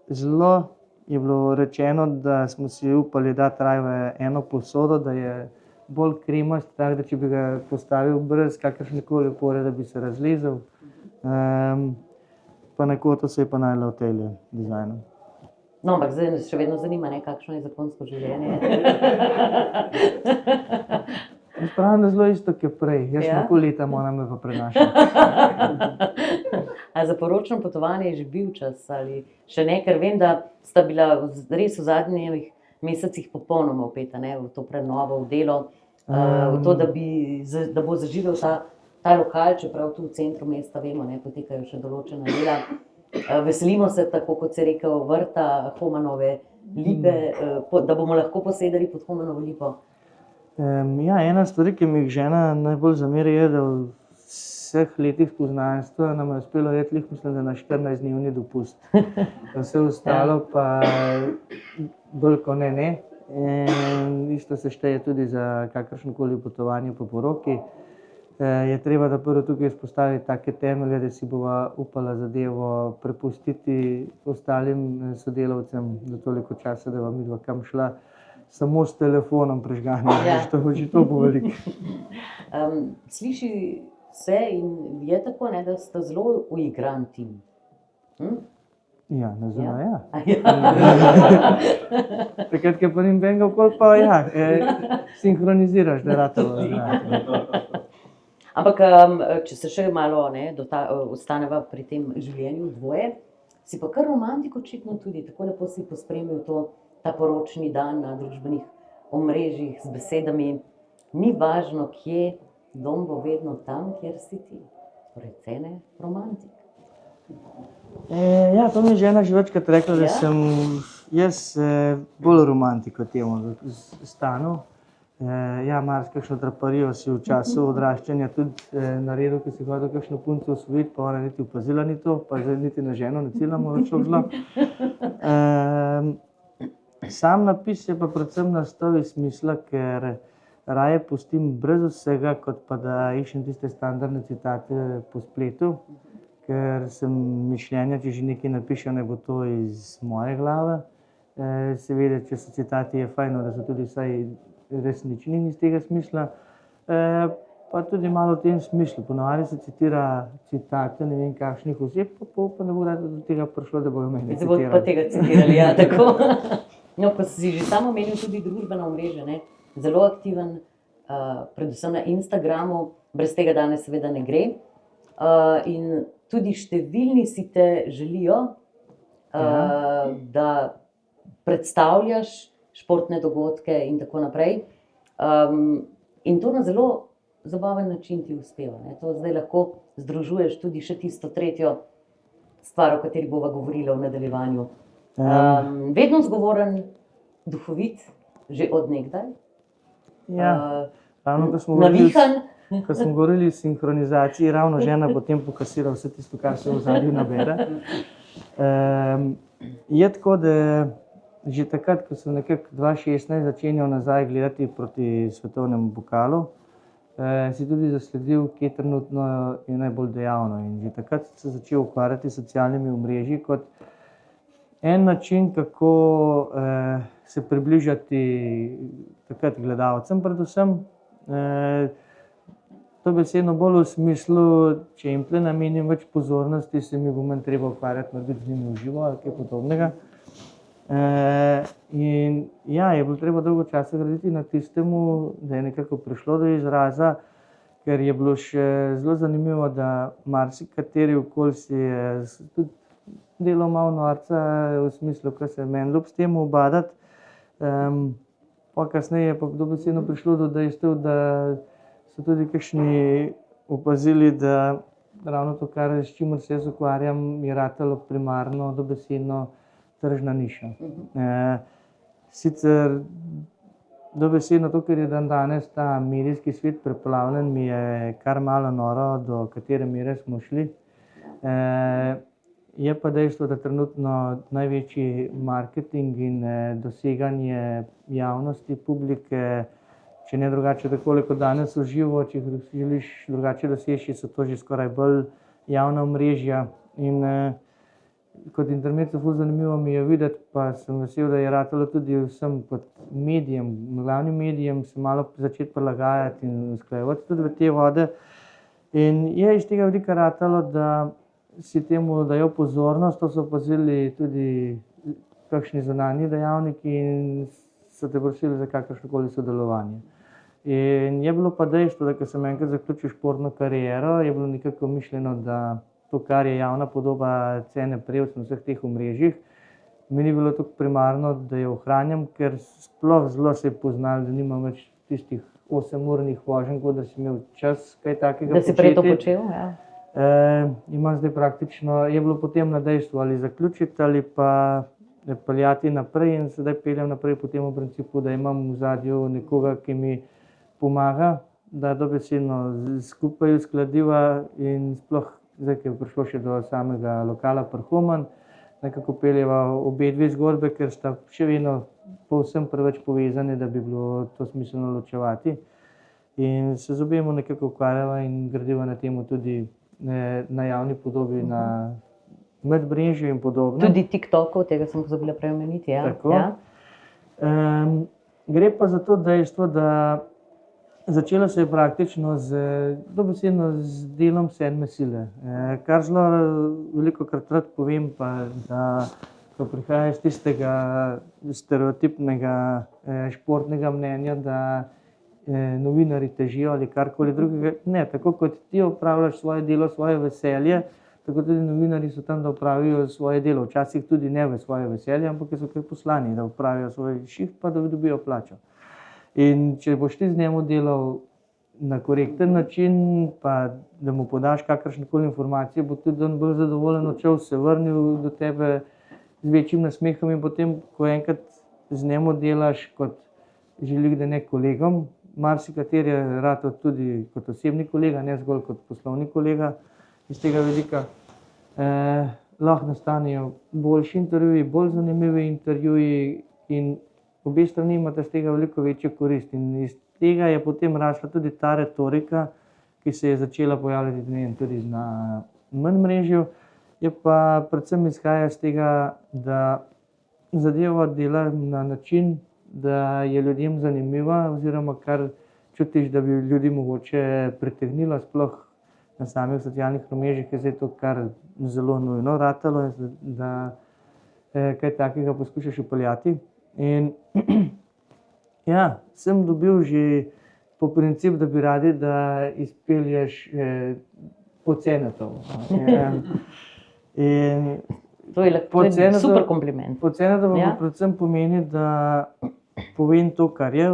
B: Zelo je bilo rečeno, da smo si upali dati raje v eno posodo, da je bolj kremast, tako da če bi ga postavil brez kakršnekoli opore, da bi se razlezel. Panna cotta se je pa našla v tejle dizajnu.
A: No, ampak zdaj nas še vedno zanima, ne, kakšno je zakonsko življenje.
B: Jaz pravim, da zelo isto, kot prej. Jaz sem pol leta, ona me pa prenaša.
A: A za poročno potovanje je že bil čas ali še ne, ker vem, da sta bila res v zadnjih mesecih popolnoma vpeta, ne, v to prenovo, v delo, v to, da bo zaživel ta lokal, čeprav tu v centru mesta vemo, ne, potekajo še določena dela. Veselimo se, tako kot si rekel, vrta Homanove lipe, da bomo lahko posedali pod Homanovo lipo.
B: Ja, ena stvar, ki mi jih žena najbolj zameri, je, da v vseh letih poznanstva nam je uspelo iti, mislim, da na 14-dnevni dopust. Vse ostalo pa bolj kot ne. Isto se šteje tudi za kakršnokoli potovanje po poroki. Je treba, da prvo tukaj izpostaviti take temelje, da si bova upala zadevo prepustiti ostalim sodelavcem do toliko časa, da bova midva kam šla samo s telefonom prižgana. Že to bo veliko.
A: Sliši se in je tako, ne, da sta zelo uigran tim.
B: Ja, na zunaj, ja. Takrat, ko pa nim benga okoli, pa ja, sinhroniziraš, da ratalo.
A: Ampak, če se še malo ostaneva pri tem življenju dvoje, si pa kar romantik očitno tudi, tako lepo si pospremil ta poročni dan na družbenih omrežjih z besedami: ni važno kje, dom bo vedno tam, kjer si ti. Torej, cene romantik.
B: Ja, to mi je žena že večkrat rekla, da sem Jaz bolj romantiko temu stanu. Ja, marsikakšno traparijo si v času odraščanja tudi naredil, ki si hodil kakšno punco osvojiti, pa ona niti opazila ni to, pa zdaj niti na ženo ne ciljamo več šlo. Sam napis je pa predvsem nastal iz smisla, ker raje pustim brez vsega, kot pa da iščem tiste standardne citate po spletu, ker sem mišljenja, če že nekaj napišem, ne bo to iz moje glave. Seveda, če so citati, je fajno, da so tudi vsaj resnični iz tega smisla. Pa tudi malo v tem smislu. Ponavadi se citira citate ne vem kakšnih oseb, pa ne bo rado do tega prišlo, da bojo mene citirali.
A: Da bodo pa tega citirali, ja, tako. No, ko si že sam omenil tudi družbena omrežja, ne? Zelo aktiven, predvsem na Instagramu, brez tega danes seveda ne gre. In tudi številni si te želijo, da predstavljaš športne dogodke in tako naprej. In to na zelo zabaven način ti uspeva, ne? To zdaj lahko združuješ tudi še tisto tretjo stvar, o kateri bova govorila v nadaljevanju. Vedno zgovoren, duhovit, že od nekdaj.
B: Ja, ravno
A: navihan.
B: Ko smo govorili o sinhronizaciji, ravno žena potem pokasira vse tisto, kar se v ozadju nabere. Je tako, da že takrat, ko sem nekako 2016 začenjal nazaj gledati proti svetovnemu pokalu, si tudi zasledil, kje trenutno je najbolj dejavno. In že takrat sem se začel ukvarjati s socialnimi omrežji kot en način, kako se približati takrat gledalcem predvsem. To besedno bolj v smislu, če jim tle namenim več pozornosti, se mi bo manj treba ukvarjati, narediti z njimi v živo ali kaj podobnega. In ja, je bilo treba dolgo časa graditi na tistemu, da je nekako prišlo do izraza, ker je bilo še zelo zanimivo, da marsikateri okoli si je tudi delal malo norca v smislu, ko se je meni ljub s tem ubadati. Pa kasneje je pa dobesedno prišlo do dejstev, da so tudi kakšni opazili, da ravno to, s čimer se jaz ukvarjam, je ratalo primarno dobesedno tržna niša. Sicer dobesedno to, ker je dandanes ta medijski svet preplavljen, mi je kar malo noro, do katere mere smo šli. Je pa dejstvo, da trenutno največji marketing in doseganje javnosti, publike, če ne drugače takole kot danes v živo, če želiš drugače doseči, so to že skoraj bolj javna omrežja. In kot intermezzo ful zanimivo mi je videti, pa sem vesel, da je ratalo tudi vsem kot medijem, glavnim medijem se malo začeti prilagajati in usklajevati tudi v te vode. In je iz tega vidika ratalo, da si temu dajo pozornost, to so opazili tudi kakšni zunanji dejavniki in so te prosili za kakršnokoli sodelovanje. In je bilo pa dejstvo, da ko sem enkrat zaključil športno kariero, je bilo nekako mišljeno, da to, kar je javna podoba Cene Prevc na vseh teh omrežjih, mi ni bilo tako primarno, da jo ohranjam, ker sploh zelo se je poznalo, da nimam več tistih 8-urnih voženj, kot da si imel čas kaj takega početi.
A: Da si prej to počel, ja.
B: Imam zdaj praktično, je bilo potem na dejstvu ali zaključiti ali pa peljati naprej in sedaj peljem naprej po tem principu, da imam v ozadju nekoga, ki mi pomaga, da dobesedno skupaj uskladiva in sploh zdaj, ki je prišlo še do samega lokala Parhuman, nekako peljeva obe dve zgodbe, ker sta še vedno povsem preveč povezane, da bi bilo to smiselno ločevati. In se z obema nekako ukvarjava in gradiva na temu tudi na javni podobi, na medmrežju in podobno.
A: Tudi TikTokov, tega sem pozabila prej omeniti, ja.
B: Tako. Gre pa za to dejstvo, da začelo se je praktično dobesedno z delom sedme sile. Kar zelo velikokrat rad povem, pa da ko prihaja iz tistega stereotipnega športnega mnenja, da novinarji težijo ali karkoli drugega. Ne, tako kot ti opravljaš svoje delo, svoje veselje, tako tudi novinarji so tam, da opravijo svoje delo. Včasih tudi ne v svoje veselje, ampak so kaj poslani, da opravijo svoj šiht, pa da dobijo plačo. In če boš ti z njemu delal na korekten način, pa da mu podaš kakršnekoli informacije, bo tudi on bolj zadovoljen odšel, se vrnil do tebe z večjim nasmehom in potem, ko enkrat z njim delaš kot želi, da ne kolegom, marsikateri je rato tudi kot osebni kolega, ne zgolj kot poslovni kolega iz tega vidika. Lahko nastanejo boljši intervjuji, bolj zanimivi intervjuji in obe strani imata z tega veliko večjo korist. In iz tega je potem rasla tudi ta retorika, ki se je začela pojavljati tudi na mrežju, je pa predvsem izhaja iz tega, da zadevo dela na način, da je ljudem zanimiva, oziroma kar čutiš, da bi ljudi mogoče pritegnilo, sploh na samih socialnih omrežjih, je zdaj to kar zelo nujno ratalo, da kaj takega poskušaš vpeljati. In ja, sem dobil že po princip, da bi radi, da izpelješ poceni to. In
A: To je lahko super kompliment.
B: poceni to pa predvsem pomeni, da povem to, kar je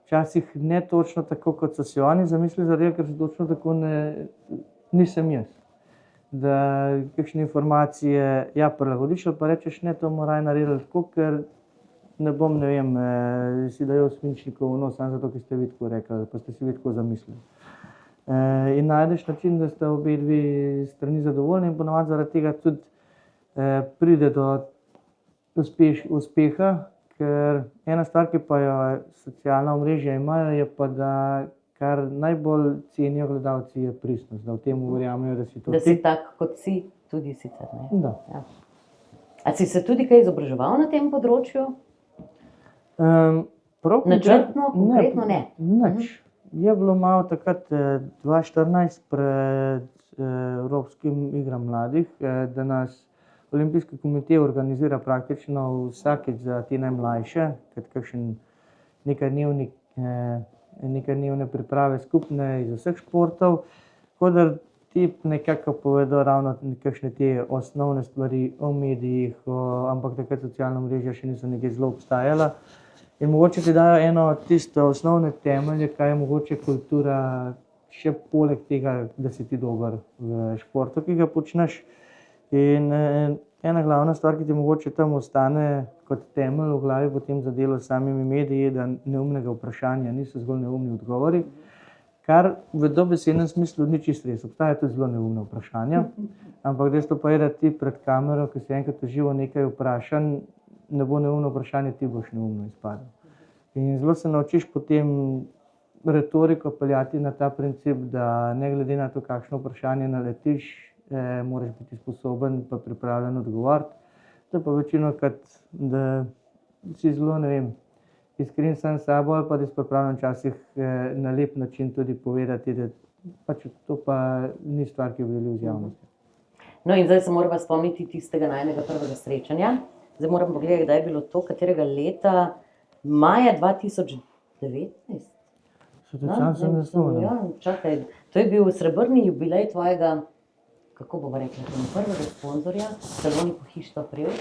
B: včasih ne točno tako, kot so si oni zamislili, zaradi ker se točno tako nisem jaz. Da kakšne informacije prilagodiš ali pa rečeš, ne, to mora narediti tako, ker ne bom, ne vem, si dajal svinčnikov v nos, samo zato, ker ste vi tako rekli, pa ste si vi tako zamislili. In najdeš način, da sta obe dve strani zadovoljni in ponavadi zaradi tega tudi pride do uspeha, ker ena stvar, ki pa jo socialna omrežja imajo, je pa, da kar najbolj cenijo gledalci je pristnost, da v tem verjamejo, da si to
A: Da si tak, kot si, tudi sicer, ne?
B: Da.
A: Ja. A si se tudi kaj izobraževal na tem področju? Načrtno, konkretno ne?
B: Nič. Je bilo malo takrat 2014 pred Evropskim igram mladih, da nas Olimpijski komitej organizira praktično vsakič za te najmlajše, kakšen nekaj dnevne priprave skupne iz vseh športov, tako da ti nekako povedo ravno kakšne te osnovne stvari o medijih, ampak takrat socialna mrežja še niso nekaj zelo obstajala. In mogoče ti dajo eno tiste osnovne temelje, kaj je mogoče kultura, še poleg tega, da si ti dober v športu, ki ga počneš. In ena glavna stvar, ki ti mogoče tam ostane kot temelj v glavi potem za delo s samimi mediji, je, da neumnega vprašanja niso zgolj neumni odgovori, kar v dobesednem smislu ni čisto res. Obstajajo tudi zelo neumna vprašanja, ampak dejstvo pa je, da ti pred kamero, ki si enkrat v živo nekaj vprašan, ne bo neumno vprašanje, ti boš neumno izpadel. In zelo se naučiš potem retoriko peljati na ta princip, da ne glede na to, kakšno vprašanje naletiš, moraš biti sposoben pa pripravljen odgovoriti. To je pa večinokrat, da si zelo, ne vem, iskren sam s sabo ali pa da si pripravljen včasih na lep način tudi povedati, da pač to pa ni stvar, ki bi bili v javnosti.
A: No in zdaj se moramo spomniti tistega najnega prvega srečanja. Zdaj moram pogledati, kdaj je bilo to, katerega leta, maja 2019.
B: Se tudi sam sem naslonil.
A: Ja, čakaj, to je bil srebrni jubilej tvojega, kako bomo rekli, prvega sponzorja, Saloni pohištva Prevc.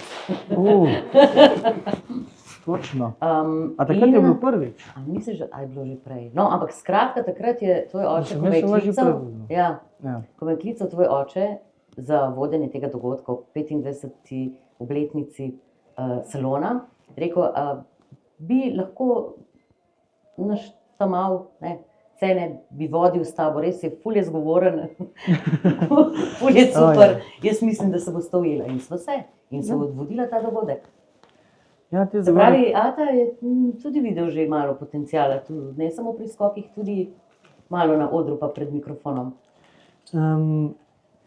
B: Točno. A takrat je bil prvič?
A: A misliš, da je bilo že prej? No, ampak skratka, takrat je tvoj oče, ko me je klical tvoj oče za vodenje tega dogodka ob 25. obletnici salona, rekel, bi lahko naš tamal, cene bi vodil s tabo, res je, ful je zgovoren, ful je super, jaz mislim, da se bo to ujela in sva se, in se bo odvodila ta dogodek. Se pravi, Ata je tudi videl že malo potencijala, ne samo pri skokih, tudi malo na odru pa pred mikrofonom.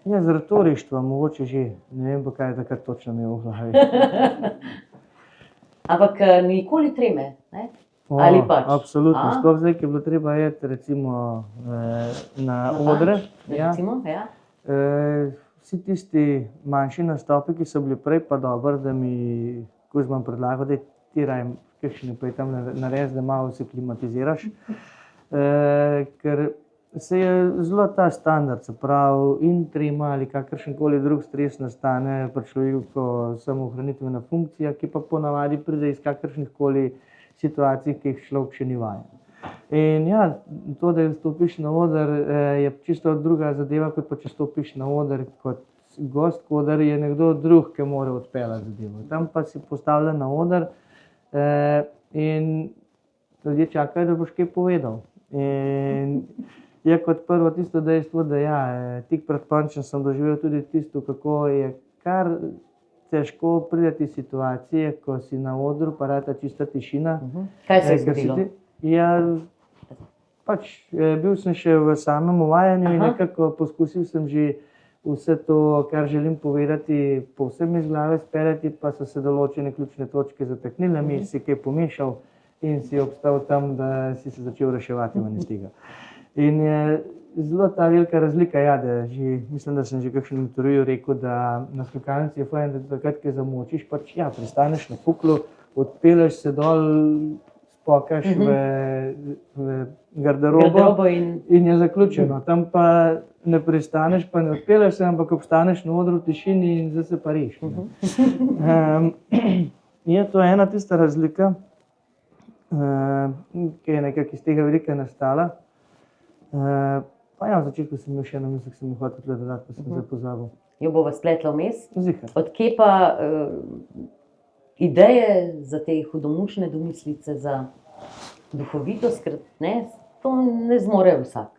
B: Ja, z retorištvom mogoče že, ne vem pa, kaj je takrat točno imel v glavi.
A: Ampak nikoli treme, ne? Ali pač?
B: Absolutno, sploh zdaj, ki je bilo treba iti recimo na odre.
A: Recimo, ja.
B: Vsi tisti manjši nastopi, ki so bili prej, pa dobro, da mi Kuzman predlagal, da ti rajem kakšne pa je tam narediti, da malo se klimatiziraš. Ker se je zelo ta standard, se pravi in trema ali kakršenkoli drug stres nastane pri človeku, ko samoohranitvena funkcija, ki pa ponavadi pride iz kakršnihkoli situacij, ki jih človek še ni vajen. In ja, to, da stopiš na oder, je čisto druga zadeva, kot pa če stopiš na oder kot gost, kodar je nekdo drug, ki mora odpeljati zadevo. Tam pa si postavljen na oder in ljudje čakajo, da boš kaj povedal. In je kot prvo tisto dejstvo, da ja, tik pred koncem sem doživel tudi tisto, kako je kar težko priti iz situacije, ko si na odru, pa rata čista tišina.
A: Kaj se je zgodilo?
B: Ja, pač bil sem še v samem uvajanju in nekako poskusil sem že vse to, kar želim povedati, povsem iz glave speljati, pa so se določene ključne točke zataknile, mi si kaj pomešal in si obstal tam, da si se začel reševati ven iz tega. In je zelo ta velika razlika, ja, da že, mislim, da sem že kakšen intervju rekel, da na skakalnici je fajn, da takrat, ko zamočiš, pač ja, pristaneš na puklu, odpelješ se dol, spokaš v garderobo in je zaključeno. Tam pa ne pristaneš, pa ne odpelješ se, ampak obstaneš na odru v tišini in zdaj se pa reš. Je to ena tista razlika, ki je nekako iz tega velika nastala. Pa ja, v začetku sem imel še eno misel, ki sem jo hotel tukaj dodati, pa sem zdaj pozabil.
A: Jo bova spletla vmes?
B: Ziher.
A: Odkje pa ideje za te hudomušne domislice, za duhovitost, ker ne, to ne zmore vsak.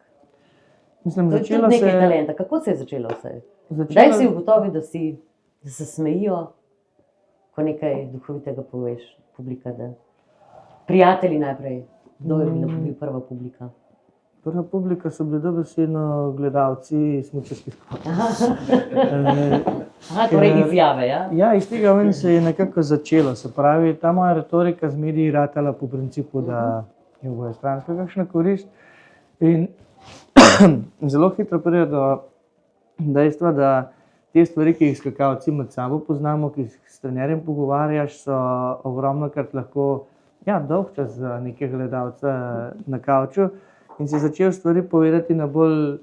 B: Mislim,
A: To je tudi nekaj talenta. Kako se je začelo vse? Kdaj si ugotovil, da se smejijo, ko nekaj duhovitega poveš, publika, da prijatelji najprej, kdo je bil prva publika?
B: Prva publika so bili dobesedno gledalci smučarskih skokov.
A: Torej izjave, ja?
B: Ja, iz tega ven se je nekako začelo. Se pravi, ta moja retorika zmeri ratala po principu, da je obojestranska kakšna korist. In zelo hitro pride do dejstva, da te stvari, ki jih skakalci med sabo poznamo, ki jih s trenerjem pogovarjaš, so ogromnokrat lahko dolg čas za nekega gledalca na kavču. In si začel stvari povedati na bolj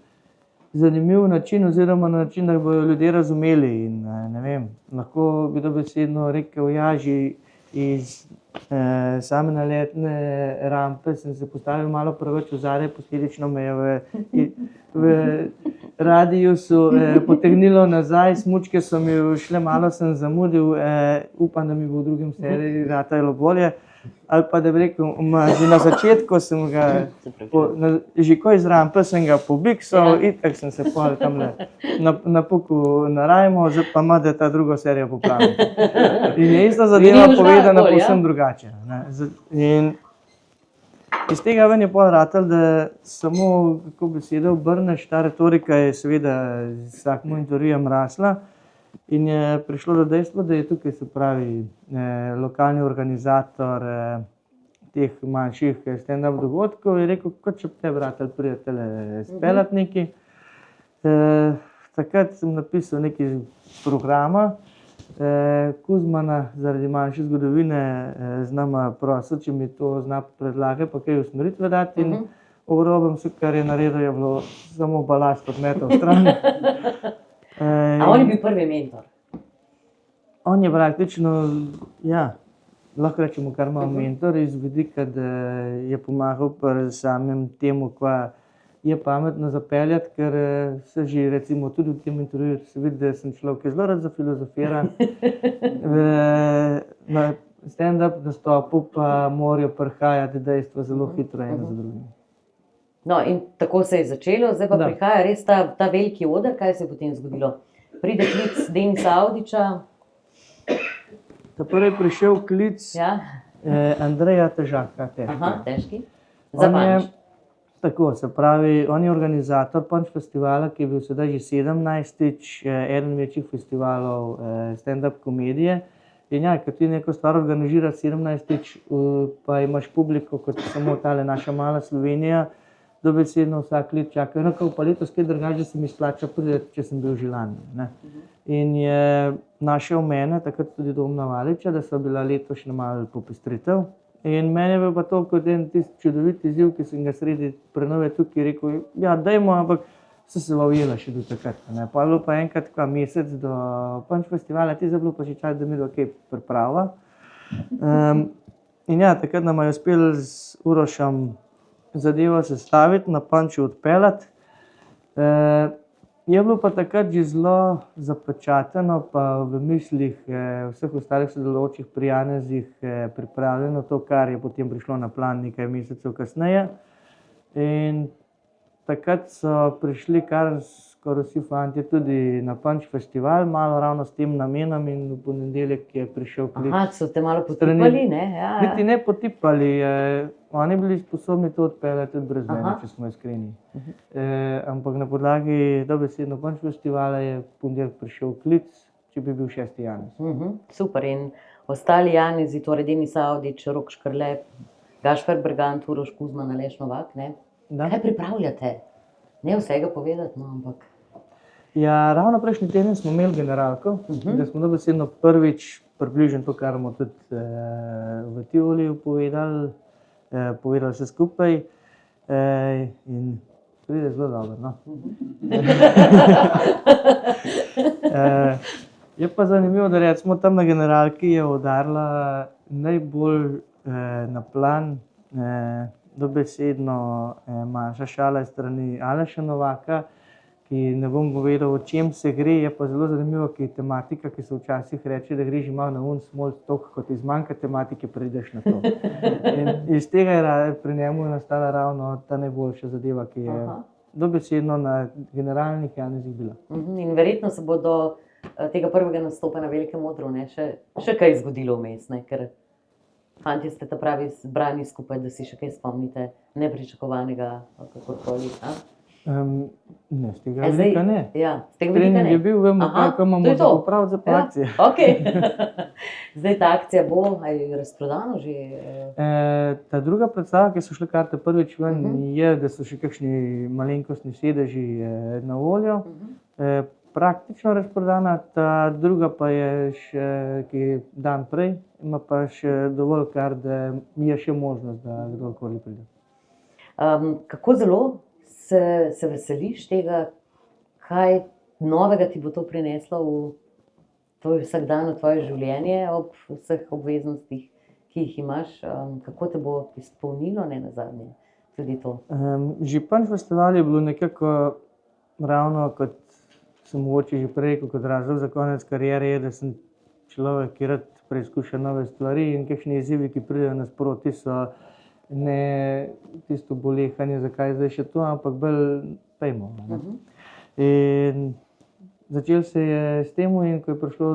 B: zanimiv način, oziroma na način, da bodo ljudje razumeli. In ne vem, lahko bi dobesedno rekel, ja, že iz same naletne rampe sem se postavil malo preveč v zadaj, posledično me je v radiusu potegnilo nazaj, smučke so mi šle, malo sem zamudil, upam, da mi bo v drugem seriji ratalo bolje. Ali pa da bi rekel, že na začetku sem ga, že ko iz rampe sem ga pobiksal, itak sem se pol tamle napukal na rajmo, zdaj pa ima, da ta drugo serijo popravim. In je ista zadeva povedana povsem drugače. In iz tega ven je pol ratal, da samo, kako besede obrneš, ta retorika je seveda z vsakim intervjujem rasla. In je prišlo do dejstva, da je tukaj, se pravi, lokalni organizator teh manjših stand-up dogodkov je rekel, kot če te vratelj prijatelje speljati neki. Takrat sem napisal nekaj programa, Kuzmana zaradi manjše zgodovine z nama prosil, če mi to zna predlagati, pa kaj usmeritve dati. In ogrobem vse, kar je naredil, je bilo samo balast odmetal v stran.
A: A on je bil prvi mentor?
B: On je praktično, ja, lahko rečemo kar malo mentor iz vidika, da je pomagal pri samem temu, kva je pametno zapeljati, ker se že recimo tudi v tem intervjuju se vidi, da sem človek, ki zelo rad zafilozofira. Na stand-up nastopu pa morajo prihajati dejstva zelo hitro eno za drugim.
A: No, in tako se je začelo, zdaj pa prihaja res ta veliki oder. Kaj se je potem zgodilo? Pride klic Denisa Avdića.
B: Takoj je prišel klic Andreja Težaka.
A: Težki. Za Punch.
B: Tako, se pravi, on je organizator Punch festivala, ki je bil sedaj že 17. eden večjih festivalov stand-up komedije. In ja, ko ti neko stvar organiziraš 17. pa imaš publiko, kot samo tale naša mala Slovenija, dobesedno vsak let čakajo. No, pa letos kaj drugače, da se mi splača priti, če sem bil že lani. In je našel mene, takrat tudi Domna Valiča, da so bila letošnja malo popestritev. In meni je bil pa to kot en tisti čudovit izziv, ki sem ga sredi prenove tukaj rekel, ja, dajmo, ampak so se ujela še do takrat. Pa je bilo pa enkrat mesec do Punch festivala, ti je bilo pa že čas, da mi kaj priprava. In ja, takrat nam je uspelo z Urošem zadevo sestaviti, na Punchu odpeljati. Je bilo pa takrat že zelo zapečateno, pa v mislih vseh ostalih sodelujočih pri Janezih pripravljeno to, kar je potem prišlo na plan nekaj mesecev kasneje. In takrat so prišli kar skoraj vsi fantje tudi na Punch festival, malo ravno s tem namenom, in v ponedeljek je prišel klic.
A: Aha, so te malo potipali, ne? Ja,
B: Niti ne potipali, oni bili sposobni to odpeljati tudi brez mene, če smo iskreni. Ampak na podlagi dobesedno Punch festivala je v ponedeljek prišel klic, če bi bil 6. Janez.
A: Super, in ostali Janezi, torej Denis Avdić, Rok Škrlep, Gašper Bergant, Uroš Kuzman, Aleš Novak, ne?
B: Da.
A: Kaj pripravljate? Ne vsega povedati, no, ampak...
B: Ja, ravno prejšnji teden smo imeli generalko, da smo dobesedno prvič približno to, kar bomo tudi v Tivoliju povedali vse skupaj. In pride zelo dobro, no. Je pa zanimivo, da recimo tam na generalki je udarila najbolj na plan dobesedno manjša šala iz strani Aleša Novaka, ki ne bom povedal, o čem se gre, je pa zelo zanimivo, ki je tematika, ki se včasih reče, da gre že malo na small talk, kot iz manjka tematike prideš na to. In iz tega je pri njemu nastala ravno ta najboljša zadeva, ki je dobesedno na generalnih Janezih bila.
A: In verjetno se bo do tega prvega nastopa na Velikem odru še kaj zgodilo vmes, ne? Ker fantje ste ta pravi zbrani skupaj, da si še kaj spomnite nepričakovanega, kakorkoli.
B: Ne, z tega vidika ne.
A: Ja, z tega vidika ne.
B: Trening je bil, vemo, kaj imamo za popraviti za pa akcije.
A: Zdaj ta akcija bo, je razprodano že?
B: Ta druga predstava, ki so šle karte prvič ven, je, da so še kakšni malenkostni sedeži na voljo. Praktično razprodana, ta druga pa je še, ki je dan prej, ima pa še dovolj kar, da je še možnost, da kdorkoli pride.
A: Kako zelo se veseliš tega, kaj novega ti bo to prineslo v tvoj vsakdan, v tvoje življenje ob vseh obveznostih, ki jih imaš? Kako te bo izpolnilo, ne nazadnje, tudi to?
B: Že Punch festival je bilo nekako ravno, kot sem mogoče že prej rekel, kot razlog za konec kariere je, da sem človek, ki rad preizkuša nove stvari, in kakšni izzivi, ki pridejo nasproti, so ne tisto bolehanje, zakaj zdaj še to, ampak bolj pejmo. In začelo se je s tem, in ko je prišlo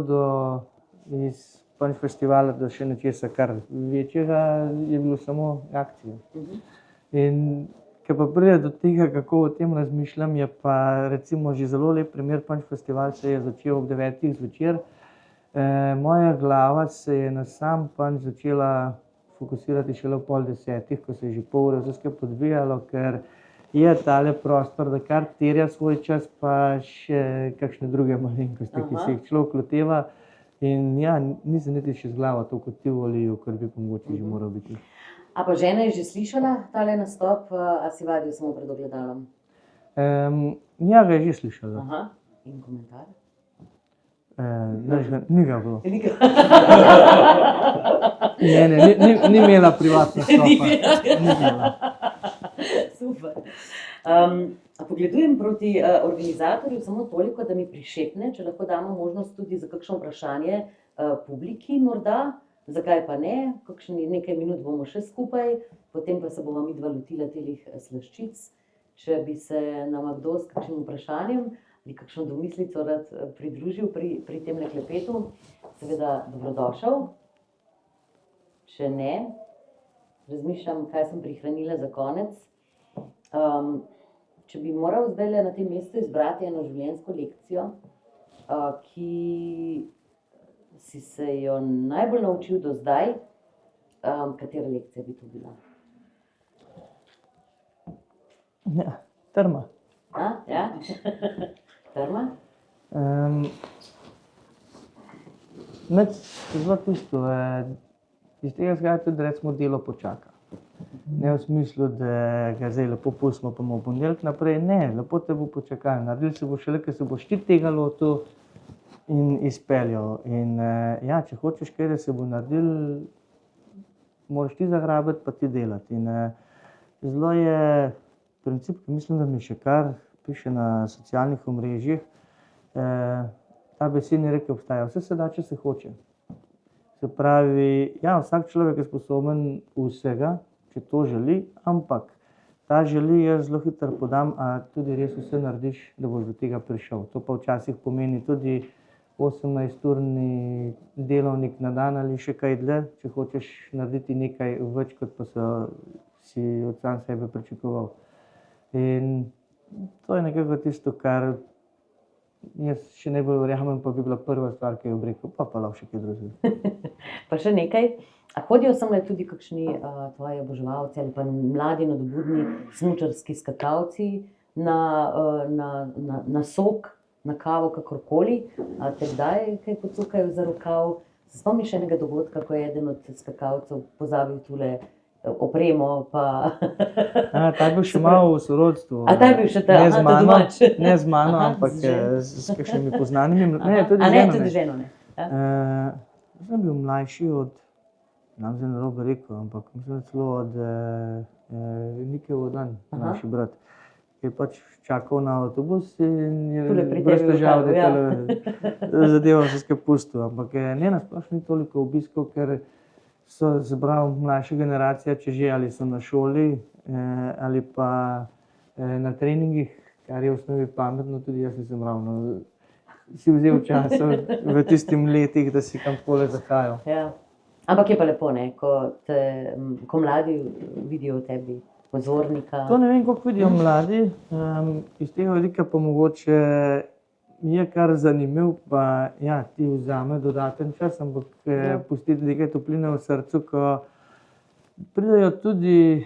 B: iz Punch festivala do še nečesa kar večjega, je bilo samo akcija. In ko pa pride do tega, kako o tem razmišljam, je pa recimo že zelo lep primer. Punch festival se je začel ob 9. zvečer. Moja glava se je na sam Punch začela fokusirati šele ob 9:30, ko se je že pol ure vse skupaj odvijalo, ker je tale prostor, da kar terja svoj čas, pa še kakšne druge malenkosti, ki se jih človek loteva. In ja, nisem niti še z glavo toliko v Tivoliju, kar bi pa mogoče že moral biti.
A: A pa žena je že slišala tale nastop, a si vadil samo pred ogledalom?
B: Ja, ga je že slišala.
A: In komentar?
B: Ni ga bilo. Ni imela privatna stopa. Ni imela.
A: Super. Pogledujem proti organizatorju samo toliko, da mi prišepne, če lahko damo možnost tudi za kakšno vprašanje publiki morda. Zakaj pa ne? Nekaj minut bomo še skupaj, potem pa se bomo midva lotila telih slaščic. Če bi se nama kdo s kakšnim vprašanjem ali kakšno domislico rad pridružil pri tem klepetu, seveda dobrodošel. Če ne, razmišljam, kaj sem prihranila za konec. Če bi moral zdaj na tem mestu izbrati eno življenjsko lekcijo, ki si se jo najbolj naučil do zdaj, katera lekcija bi to bila?
B: Ja, trma.
A: Ja? Trma?
B: Nič zelo tisto. Iz tega izhaja tudi, recimo, delo počaka. Ne v smislu, da ga zdaj lepo pustimo, pa bomo v ponedeljek naprej. Ne, lepo te bo počakalo. Naredil se bo šele, ko se boš ti tega lotil in izpeljal. In ja, če hočeš kaj, da se bo naredil, moraš ti zagrabiti, pa ti delati. In zelo je princip, ki mislim, da mi še kar piše na socialnih omrežjih, ta besedni rek obstaja. Vse se da, če se hoče. Se pravi, ja, vsak človek je sposoben vsega, če to želi, ampak ta želi, jaz zelo hitro podam, a tudi res vse narediš, da boš do tega prišel. To pa včasih pomeni tudi 18-urni delovnik na dan ali še kaj dlje, če hočeš narediti nekaj več, kot pa si od sam sebe pričakoval. In to je nekako tisto, kar jaz še najbolj verjamem, pa bi bila prva stvar, ki jo bi rekel, pa lahko še kaj drugega.
A: Pa še nekaj, a hodijo semle tudi kakšni tvoji oboževalci ali pa mladi nadobudni smučarski skakalci na sok, na kavo, kakorkoli, te kdaj kaj pocukajo za rokav? Se spomniš enega dogodka, ko je eden od skakalcev pozabil tule opremo, pa...
B: Ta je bil še malo v sorodstvu.
A: A ta je bil še ta, domač.
B: Ne z mano, ampak s kakšnimi poznanimi. Ne, tudi
A: ženo, ne.
B: Sem bil mlajši od, nam zdaj narobe rekel, ampak mislim celo od Nike Vodan, mlajši brat, ki je pač čakal na avtobus in je brez težav, da je zadeval vse skupaj pustil. Ampak ne, nasploh ni toliko obiskov, ker so zbrali mlajša generacija, če že ali so na šoli ali pa na treningih, kar je v osnovi pametno, tudi jaz nisem ravno si vzel čas v tistim letih, da si kam pole zahajal.
A: Ja. Ampak je pa lepo, ne, ko mladi vidijo v tebi pozornika.
B: To ne vem, koliko vidijo mladi, iz tega vidika pa mogoče je kar zanimiv, pa ja, ti vzame dodaten čas, ampak pusti nekaj topline v srcu, ko pridejo tudi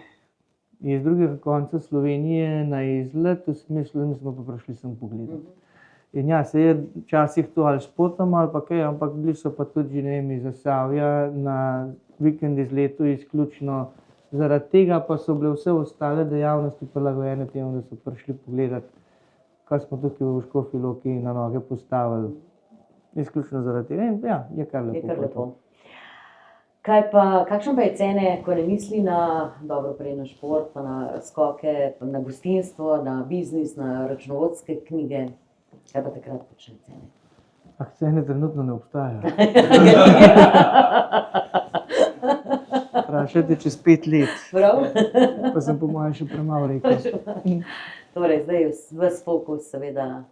B: iz drugega konca Slovenije na izlet, v smislu, da smo pa prišli sem pogledati. In ja, se je včasih to ali športom ali pa kaj, ampak bili so pa tudi, ne vem, iz Zasavja na vikend izletu izključno. Zaradi tega pa so bile vse ostale dejavnosti prilagojene temu, da so prišli pogledati, kaj smo tukaj v Škofji Loki na noge postavili. Izključno zaradi tega. In ja, je kar lepo.
A: Je kar lepo. Kakšen pa je cene, ko ne misli na dobro prej na šport, pa na skoke, pa na gostinstvo, na biznis, na računovodske knjige? Kaj pa takrat počne cene?
B: Cene trenutno ne obstajajo. Vprašajte čez 5 let.
A: Prav?
B: Pa sem po mojem še premalo rekel.
A: Torej, zdaj je ves fokus seveda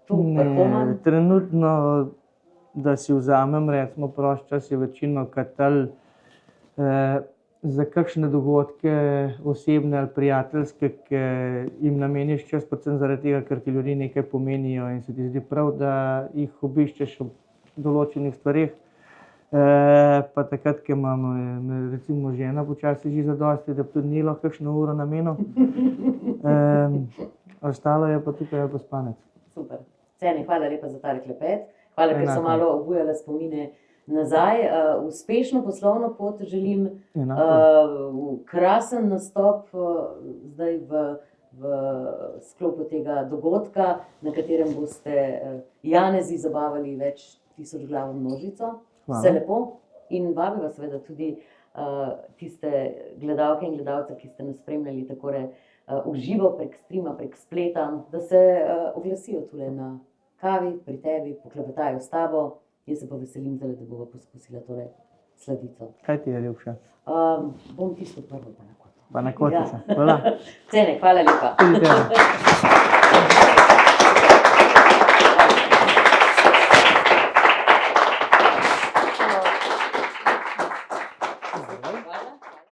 A: tu, vrhoman.
B: Trenutno, da si vzamem, recimo prost čas, je večino katal za kakšne dogodke osebne ali prijateljske, ki jim nameniš čas, predvsem zaradi tega, ker ti ljudje nekaj pomenijo in se ti zdi prav, da jih obiščeš ob določenih stvareh. Pa takrat, ko imam recimo žena počasi že zadosti, da tudi ni lahko kakšno uro namenil. Ostalo je pa tukaj pa spanec.
A: Super. Cene, hvala lepa za ta klepet. Hvala, ker so malo obujala spomine nazaj. Uspešno poslovno pot želim, krasen nastop zdaj v sklopu tega dogodka, na katerem boste Janezi zabavali več tisočglavo množico. Vse lepo in vabiva seveda tudi tiste gledalke in gledalce, ki ste nas spremljali takore v živo prek streama, prek spleta, da se oglasijo tule na kavi, pri tebi, poklepetajo s tabo. Jaz se pa veselim, da bova poskusila tole sladico.
B: Kaj ti je ljubše?
A: Bom tisto prvo pa na kotu.
B: Pa na kotu se. Hvala.
A: Cene, hvala lepa.
B: Tudi tebi.